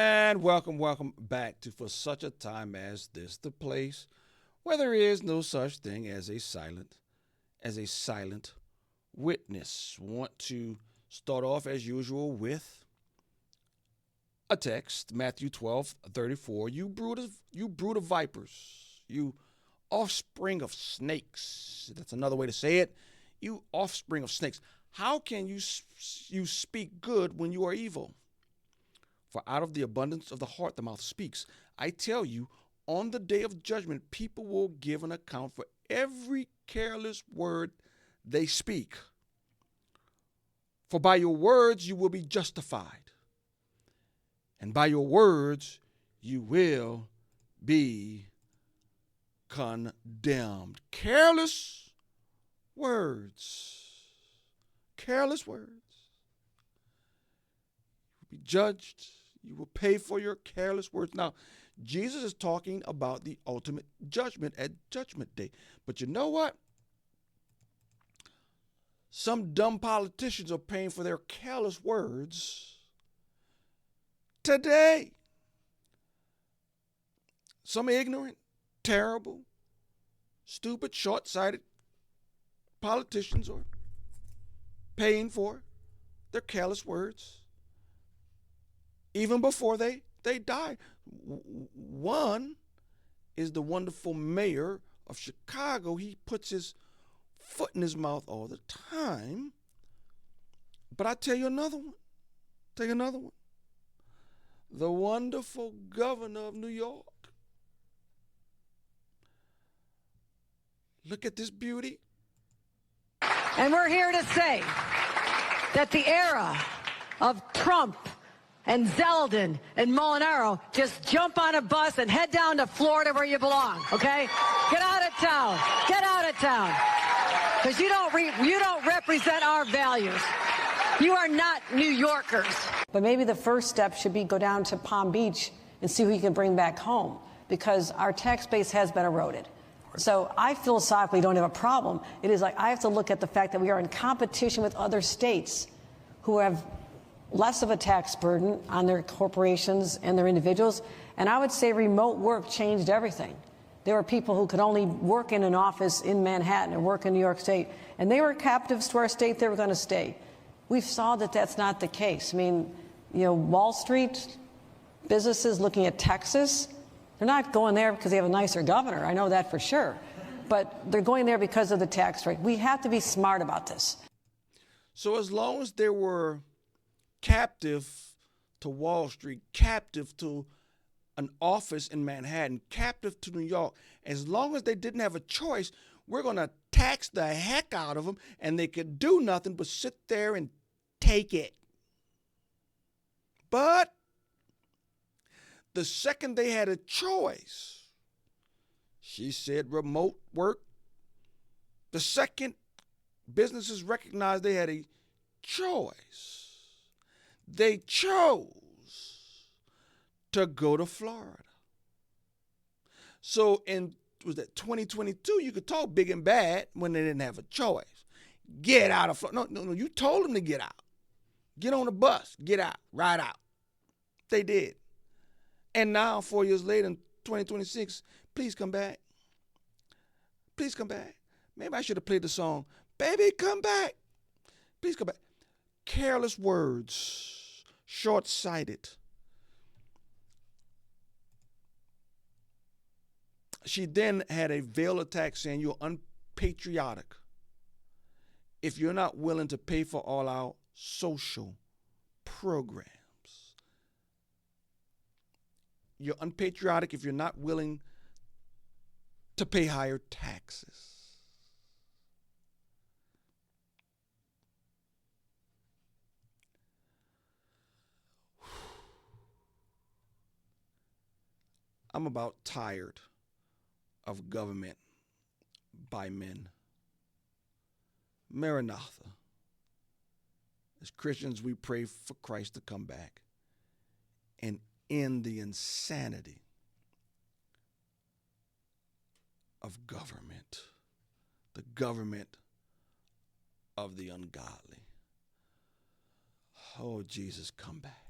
And welcome back to For Such a Time as This, the place where there is no such thing as a silent witness. Want to start off as usual with a text, Matthew 12:34. You brood of vipers, you offspring of snakes. That's another way to say it. You offspring of snakes. How can you speak good when you are evil? For out of the abundance of the heart the mouth speaks. I tell you, on the day of judgment, people will give an account for every careless word they speak. For by your words you will be justified, and by your words you will be condemned. Careless words. Careless words. You will be judged. You will pay for your careless words. Now, Jesus is talking about the ultimate judgment at Judgment Day. But you know what? Some dumb politicians are paying for their careless words today. Some ignorant, terrible, stupid, short-sighted politicians are paying for their careless words even before they die. One is the wonderful mayor of Chicago. He puts his foot in his mouth all the time. But I tell you another one. The wonderful governor of New York. Look at this beauty. And we're here to say that the era of Trump and Zeldin and Molinaro, just jump on a bus and head down to Florida where you belong, okay? Get out of town. Get out of town. Because you don't represent our values. You are not New Yorkers. But maybe the first step should be go down to Palm Beach and see who you can bring back home, because our tax base has been eroded. So I philosophically don't have a problem. It is like I have to look at the fact that we are in competition with other states who have less of a tax burden on their corporations and their individuals. And I would say remote work changed everything. There were people who could only work in an office in Manhattan or work in New York State, and they were captives to our state. They were going to stay. We saw that that's not the case. I mean, Wall Street businesses looking at Texas, they're not going there because they have a nicer governor. I know that for sure. But they're going there because of the tax rate. We have to be smart about this. So as long as there were captive to Wall Street, captive to an office in Manhattan, captive to New York, as long as they didn't have a choice, we're going to tax the heck out of them, and they could do nothing but sit there and take it. But the second they had a choice, she said remote work, the second businesses recognized they had a choice, they chose to go to Florida. So in 2022, you could talk big and bad when they didn't have a choice. Get out of Florida. No, you told them to get out. Get on the bus, get out, ride out. They did. And now, 4 years later in 2026, please come back. Please come back. Maybe I should have played the song, Baby, Come Back. Please come back. Careless words, short-sighted. She then had a veiled attack saying you're unpatriotic if you're not willing to pay for all our social programs. You're unpatriotic if you're not willing to pay higher taxes. I'm about tired of government by men. Maranatha. As Christians, we pray for Christ to come back and end the insanity of government, the government of the ungodly. Oh, Jesus, come back.